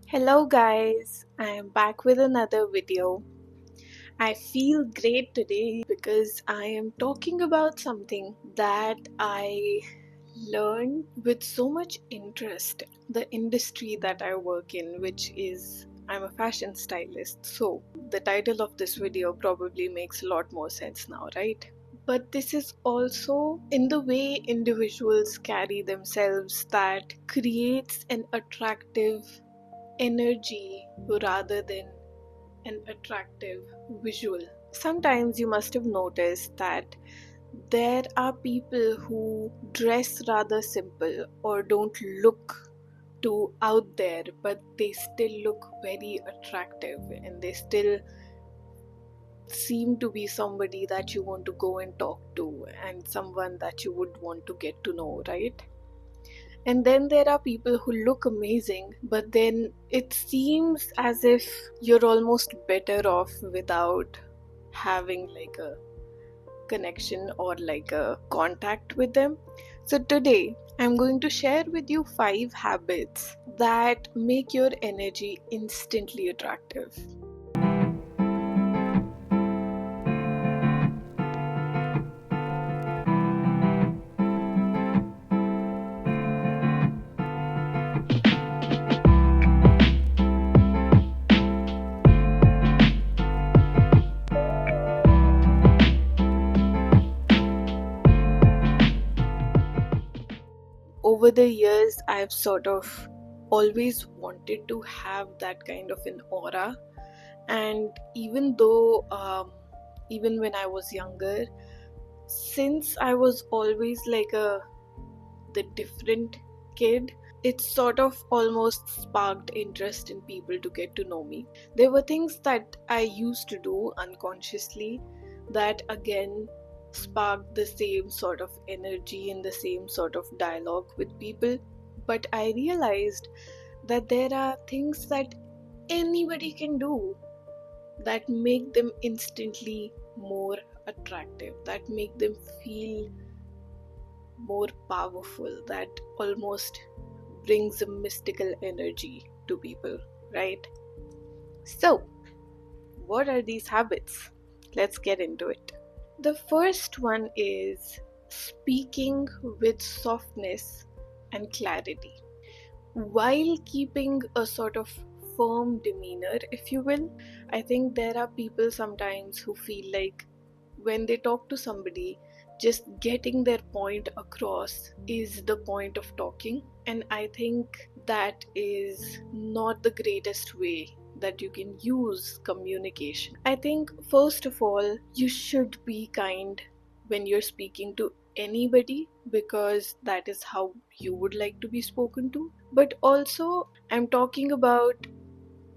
Hello guys, I am back with another video. I feel great today because I am talking about something that I learned with so much interest. The industry that I work in, which is I'm a fashion stylist. So, the title of this video probably makes a lot more sense now, right? But this is also in the way individuals carry themselves that creates an attractive energy rather than an attractive visual. Sometimes you must have noticed that there are people who dress rather simple or don't look too out there, but they still look very attractive and they still seem to be somebody that you want to go and talk to and someone that you would want to get to know, right? And then there are people who look amazing, but then it seems as if you're almost better off without having like a connection or like a contact with them. So today, I'm going to share with you 5 habits that make your energy instantly attractive. Over the years, I've sort of always wanted to have that kind of an aura. And even when I was younger, since I was always like the different kid, it sort of almost sparked interest in people to get to know me. There were things that I used to do unconsciously that again sparked the same sort of energy and the same sort of dialogue with people. But I realized that there are things that anybody can do that make them instantly more attractive, that make them feel more powerful, that almost brings a mystical energy to people, right? So, what are these habits? Let's get into it. The first one is speaking with softness and clarity while keeping a sort of firm demeanor, if you will. I think there are people sometimes who feel like when they talk to somebody, just getting their point across is the point of talking. And I think that is not the greatest way that you can use communication. I think, first of all, you should be kind when you're speaking to anybody because that is how you would like to be spoken to. But also, I'm talking about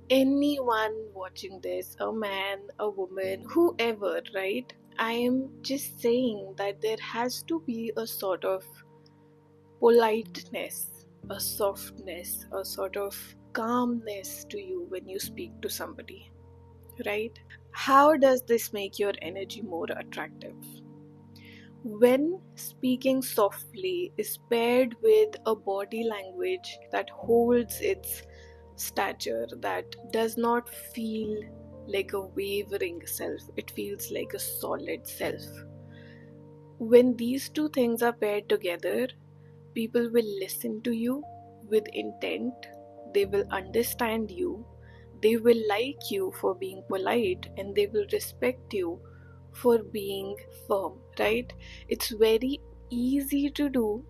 anyone watching this, a man, a woman, whoever, right? I am just saying that there has to be a sort of politeness, a softness, a sort of calmness to you when you speak to somebody, right? How does this make your energy more attractive? When speaking softly is paired with a body language that holds its stature, that does not feel like a wavering self, it feels like a solid self. When these two things are paired together, people will listen to you with intent, they will understand you, they will like you for being polite, and they will respect you for being firm, right? It's very easy to do.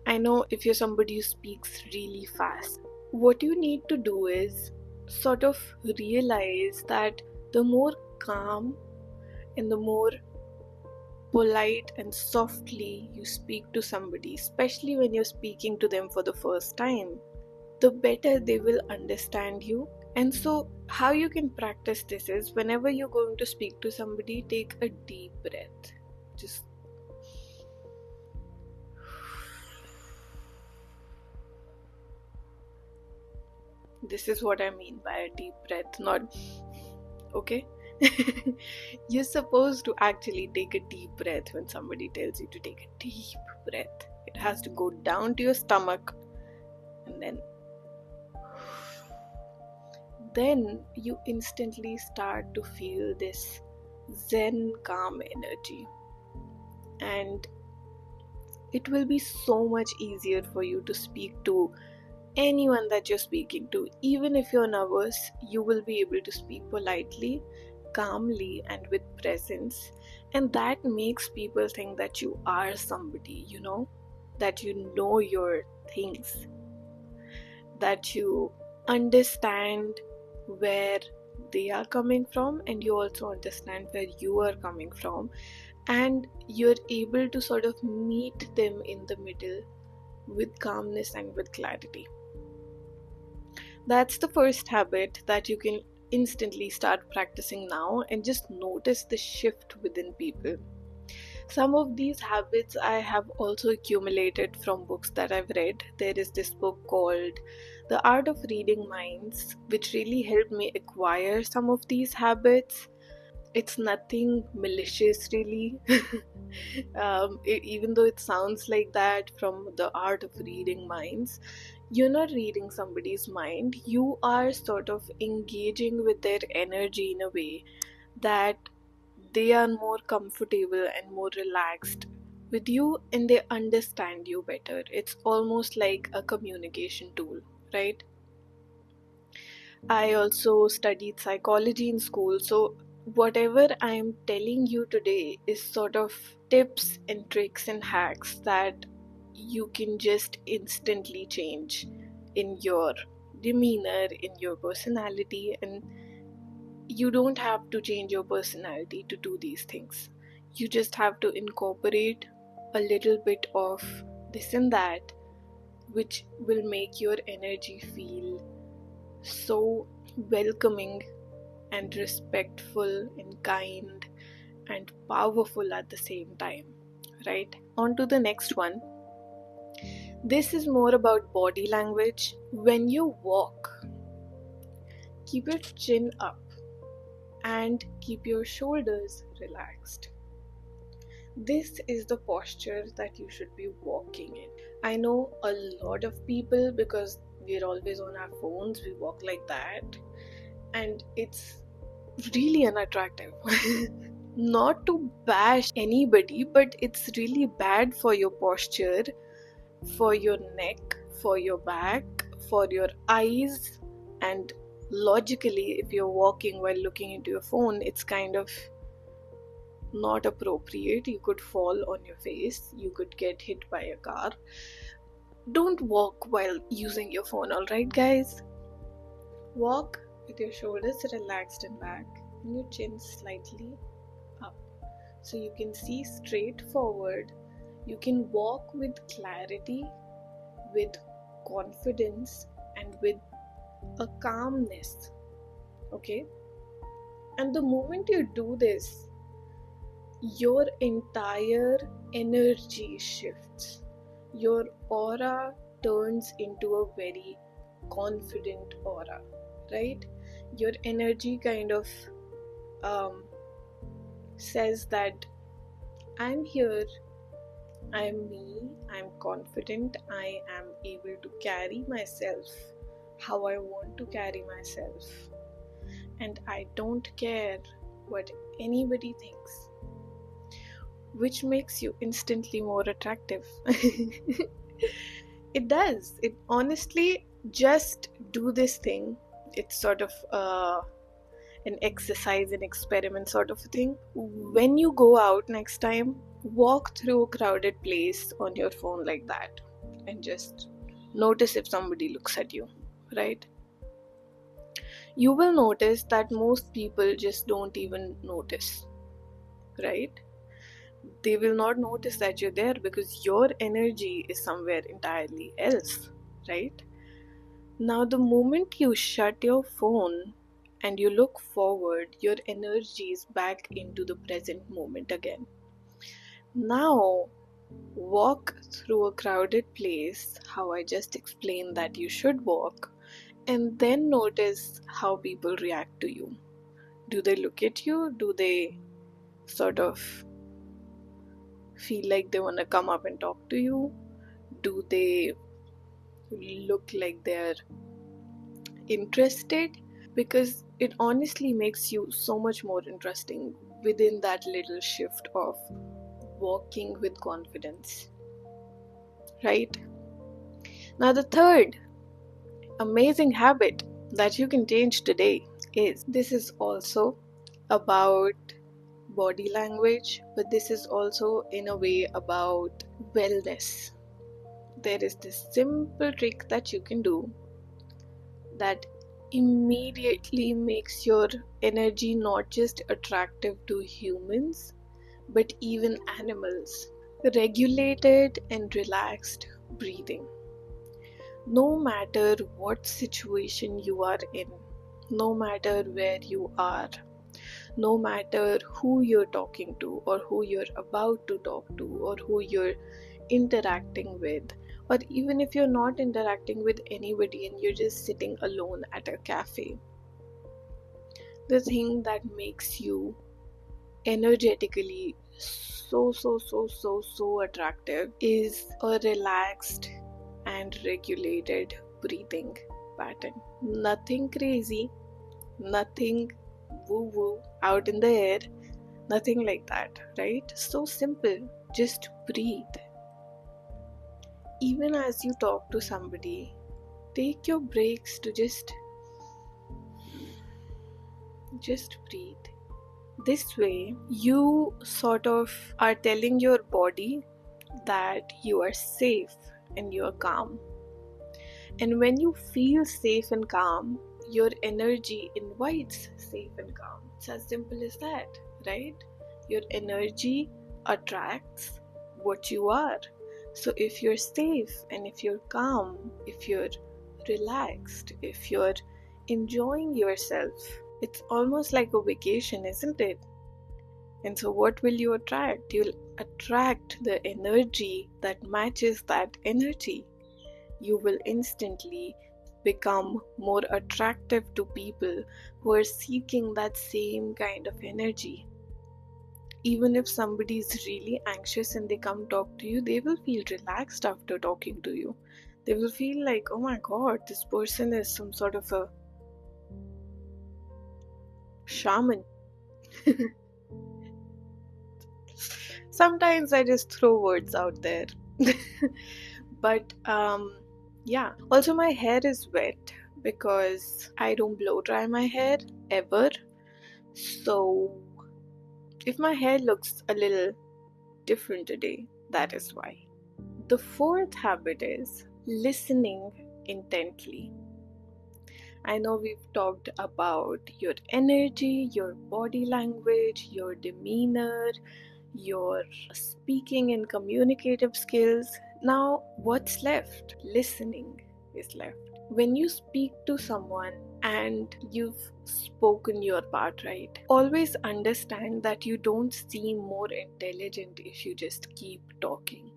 I know if you're somebody who speaks really fast, what you need to do is sort of realize that the more calm and the more polite and softly you speak to somebody, especially when you're speaking to them for the first time, the better they will understand you. And so, how you can practice this is whenever you're going to speak to somebody, take a deep breath. Just this is what I mean by a deep breath, not okay. You're supposed to actually take a deep breath when somebody tells you to take a deep breath. It has to go down to your stomach and then then you instantly start to feel this zen calm energy, and it will be so much easier for you to speak to anyone that you're speaking to. Even if you're nervous, you will be able to speak politely, calmly, and with presence. And that makes people think that you are somebody, that you know your things, that you understand where they are coming from, and you also understand where you are coming from, and you're able to sort of meet them in the middle with calmness and with clarity. That's the first habit that you can instantly start practicing now, and just notice the shift within people. Some of these habits I have also accumulated from books that I've read. There is this book called The Art of Reading Minds, which really helped me acquire some of these habits. It's nothing malicious, really. Even though it sounds like that, from The Art of Reading Minds, you're not reading somebody's mind, you are sort of engaging with their energy in a way that they are more comfortable and more relaxed with you, and they understand you better. It's almost like a communication tool, right? I also studied psychology in school, so whatever I am telling you today is sort of tips and tricks and hacks that you can just instantly change in your demeanor, in your personality, and you don't have to change your personality to do these things. You just have to incorporate a little bit of this and that, which will make your energy feel so welcoming and respectful and kind and powerful at the same time, right? On to the next one. This is more about body language. When you walk, keep your chin up and keep your shoulders relaxed. This is the posture that you should be walking in. I know a lot of people, because we're always on our phones, we walk like that, and it's really unattractive. Not to bash anybody, but it's really bad for your posture, for your neck, for your back, for your eyes, and logically, if you're walking while looking into your phone, it's kind of not appropriate. You could fall on your face, you could get hit by a car. Don't walk while using your phone, alright, guys? Walk with your shoulders relaxed and back and your chin slightly up, so you can see straight forward. You can walk with clarity, with confidence, and with a calmness. Okay? And the moment you do this, your entire energy shifts. Your aura turns into a very confident aura, right? Your energy kind of says that I'm here, I'm me, I'm confident, I am able to carry myself how I want to carry myself, and I don't care what anybody thinks, which makes you instantly more attractive. It does. It honestly, just do this thing. It's sort of an exercise, an experiment sort of a thing. When you go out next time, walk through a crowded place on your phone like that, and just notice if somebody looks at you, right? You will notice that most people just don't even notice, right? They will not notice that you're there because your energy is somewhere entirely else, right? Now, the moment you shut your phone and you look forward, your energy is back into the present moment again. Now, walk through a crowded place, how I just explained that you should walk, and then notice how people react to you. Do they look at you? Do they sort of feel like they want to come up and talk to you? Do they look like they're interested? because it honestly makes you so much more interesting within that little shift of walking with confidence, right? Now, the third amazing habit that you can change today is this is also about body language, but this is also in a way about wellness. There is this simple trick that you can do that immediately makes your energy not just attractive to humans but even animals. Regulated and relaxed breathing. No matter what situation you are in, no matter where you are, no matter who you're talking to, or who you're about to talk to, or who you're interacting with, or even if you're not interacting with anybody and you're just sitting alone at a cafe, the thing that makes you energetically so attractive is a relaxed and regulated breathing pattern. Nothing crazy, nothing woo woo out in the air, nothing like that, right? So simple, just breathe. Even as you talk to somebody, take your breaks to just breathe. This way, you sort of are telling your body that you are safe and you are calm. And when you feel safe and calm, your energy invites safe and calm. It's as simple as that, right? Your energy attracts what you are. So if you're safe and if you're calm, if you're relaxed, if you're enjoying yourself, it's almost like a vacation, isn't it? And so what will you attract? You'll attract the energy that matches that energy. You will instantly become more attractive to people who are seeking that same kind of energy. Even if somebody is really anxious and they come talk to you, they will feel relaxed after talking to you. They will feel like, oh my god, this person is some sort of a shaman. Sometimes I just throw words out there. But yeah, also my hair is wet because I don't blow dry my hair ever. So if my hair looks a little different today, that is why. The fourth habit is listening intently. I know we've talked about your energy, your body language, your demeanor, your speaking and communicative skills. Now, what's left? Listening is left. When you speak to someone and you've spoken your part right, always understand that you don't seem more intelligent if you just keep talking.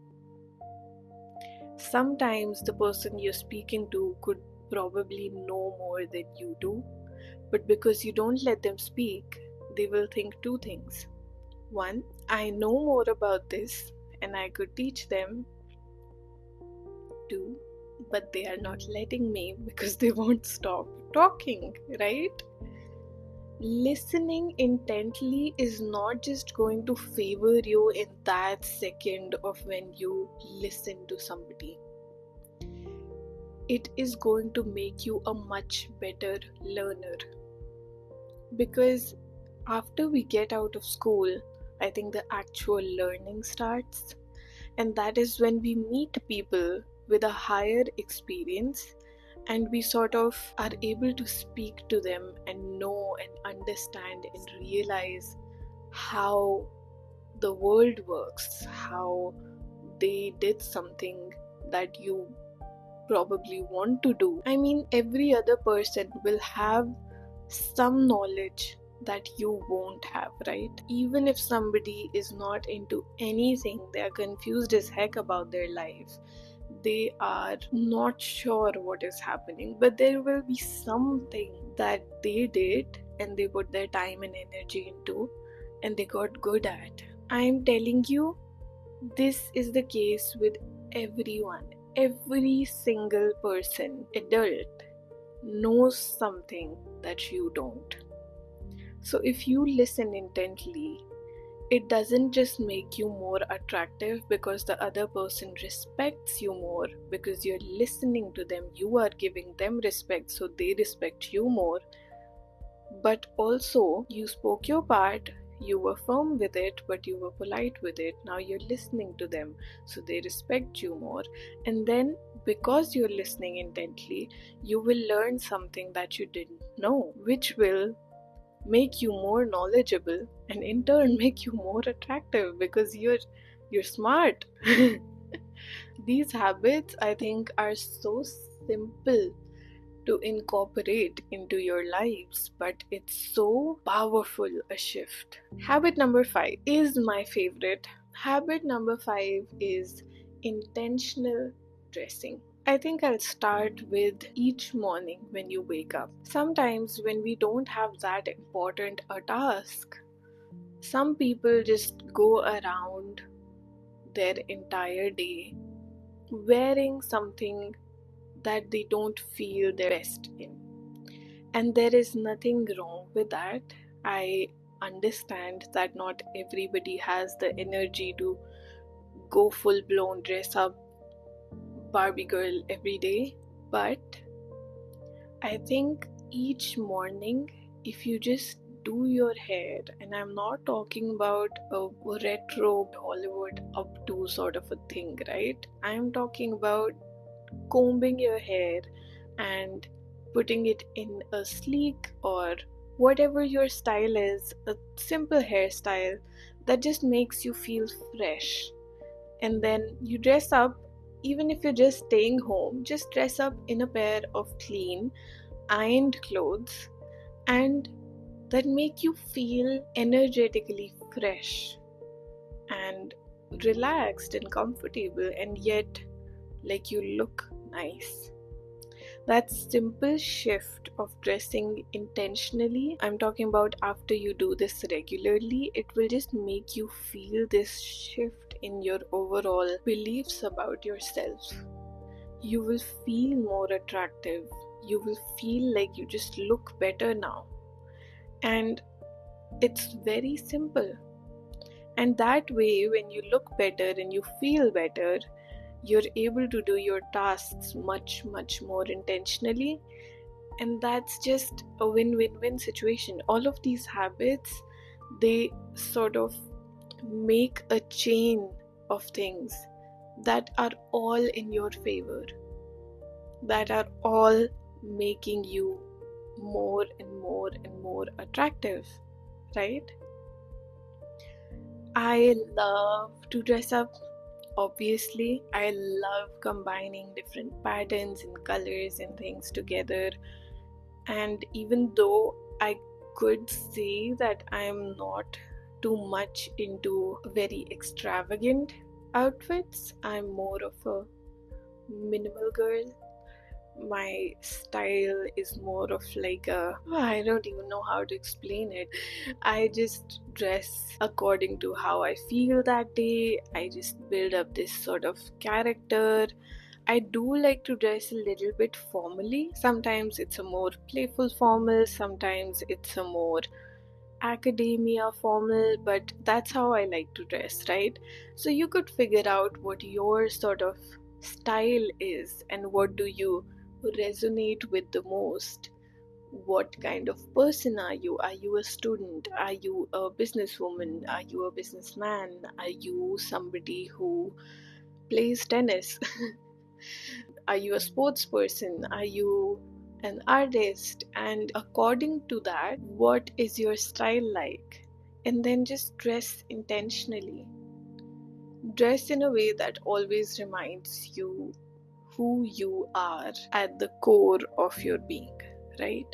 Sometimes the person you're speaking to could probably know more than you do, but because you don't let them speak, they will think two things. One, I know more about this and I could teach them. Two, but they are not letting me because they won't stop talking, right? Listening intently is not just going to favor you in that second of when you listen to somebody. It is going to make you a much better learner. Because after we get out of school, I think the actual learning starts. And that is when we meet people with a higher experience and we sort of are able to speak to them and know and understand and realize how the world works, how they did something that you probably want to do. I mean, every other person will have some knowledge that you won't have, right? Even if somebody is not into anything, they are confused as heck about their life, they are not sure what is happening, but there will be something that they did and they put their time and energy into and they got good at. I am telling you, this is the case with everyone. Every single person, adult, knows something that you don't. So if you listen intently, it doesn't just make you more attractive because the other person respects you more, because you're listening to them, you are giving them respect, so they respect you more. But also, you spoke your part, you were firm with it, but you were polite with it. Now you're listening to them, so they respect you more. And then, because you're listening intently, you will learn something that you didn't know, which will make you more knowledgeable and in turn make you more attractive because you're smart. These habits, I think, are so simple to incorporate into your lives, but it's so powerful a shift. Habit number 5 is my favorite. Habit number 5 is intentional dressing. I think I'll start with each morning when you wake up. Sometimes, when we don't have that important a task, some people just go around their entire day wearing something that they don't feel their best in. And there is nothing wrong with that. I understand that not everybody has the energy to go full blown dress up Barbie girl every day, but I think each morning, if you just do your hair, and I'm not talking about a retro Hollywood updo sort of a thing, right? I'm talking about combing your hair and putting it in a sleek or whatever your style is, a simple hairstyle that just makes you feel fresh. And then you dress up, even if you're just staying home, just dress up in a pair of clean, ironed clothes and that make you feel energetically fresh and relaxed and comfortable, and yet like you look nice. That simple shift of dressing intentionally, I'm talking about after you do this regularly, it will just make you feel this shift in your overall beliefs about yourself. You will feel more attractive. You will feel like you just look better now. And it's very simple. And that way, when you look better and you feel better, you're able to do your tasks much, much more intentionally. And that's just a win-win-win situation. All of these habits, they sort of make a chain of things that are all in your favor, that are all making you more and more and more attractive, right? I love to dress up. Obviously, I love combining different patterns and colors and things together. And even though I could say that I am not too much into very extravagant outfits, I'm more of a minimal girl. My style is more of like I don't even know how to explain it. I just dress according to how I feel that day. I just build up this sort of character. I do like to dress a little bit formally. Sometimes it's a more playful formal, sometimes it's a more academia formal, but that's how I like to dress, right? So you could figure out what your sort of style is and what do you resonate with the most. What kind of person are you? Are you a student? Are you a businesswoman? Are you a businessman? Are you somebody who plays tennis? Are you a sports person? Are you an artist? And according to that, what is your style like? And then just dress intentionally. Dress in a way that always reminds you who you are at the core of your being, right?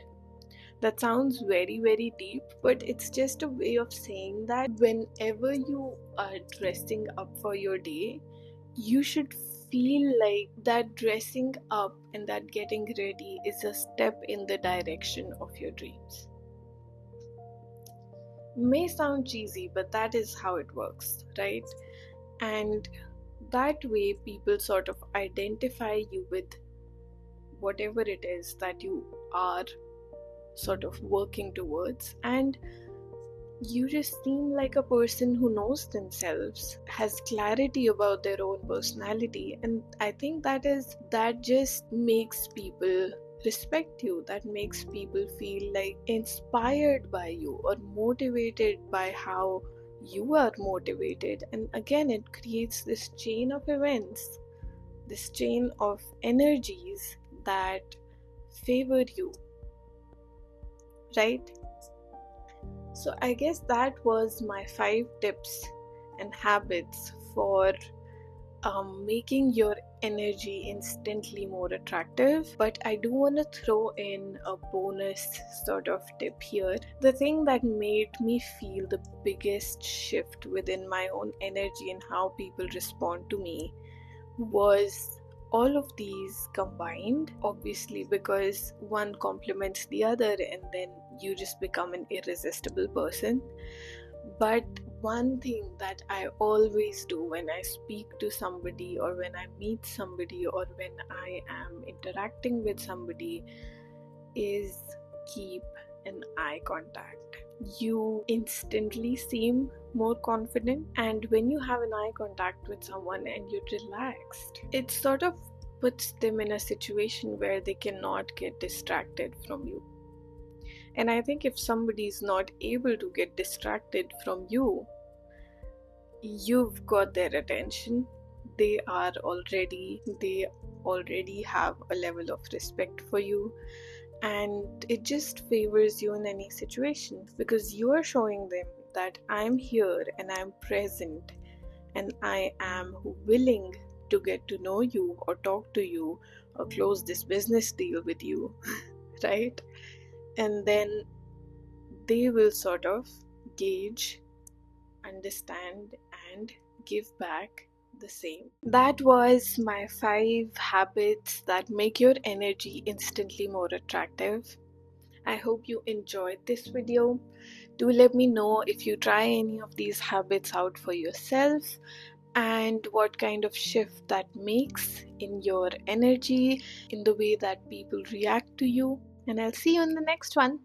That sounds very, very deep, but it's just a way of saying that whenever you are dressing up for your day, you should feel like that dressing up and that getting ready is a step in the direction of your dreams. May sound cheesy, but that is how it works, right? And that way, people sort of identify you with whatever it is that you are sort of working towards. And you just seem like a person who knows themselves, has clarity about their own personality, and I think that just makes people respect you, that makes people feel like inspired by you or motivated by how you are motivated. And again, it creates this chain of events, this chain of energies that favor you, right? So I guess that was my 5 tips and habits for making your energy instantly more attractive. But I do want to throw in a bonus sort of tip here. The thing that made me feel the biggest shift within my own energy and how people respond to me was all of these combined, obviously, because one complements the other and then you just become an irresistible person. But one thing that I always do when I speak to somebody, or when I meet somebody, or when I am interacting with somebody, is keep an eye contact. You instantly seem more confident, and when you have an eye contact with someone and you're relaxed, it sort of puts them in a situation where they cannot get distracted from you. And I think if somebody is not able to get distracted from you, you've got their attention. They already have a level of respect for you, and it just favors you in any situation, because you are showing them that I'm here and I'm present and I am willing to get to know you or talk to you or close this business deal with you, right? And then they will sort of gauge, understand, and give back the same. That was my 5 habits that make your energy instantly more attractive. I hope you enjoyed this video. Do let me know if you try any of these habits out for yourself and what kind of shift that makes in your energy, in the way that people react to you. And I'll see you in the next one.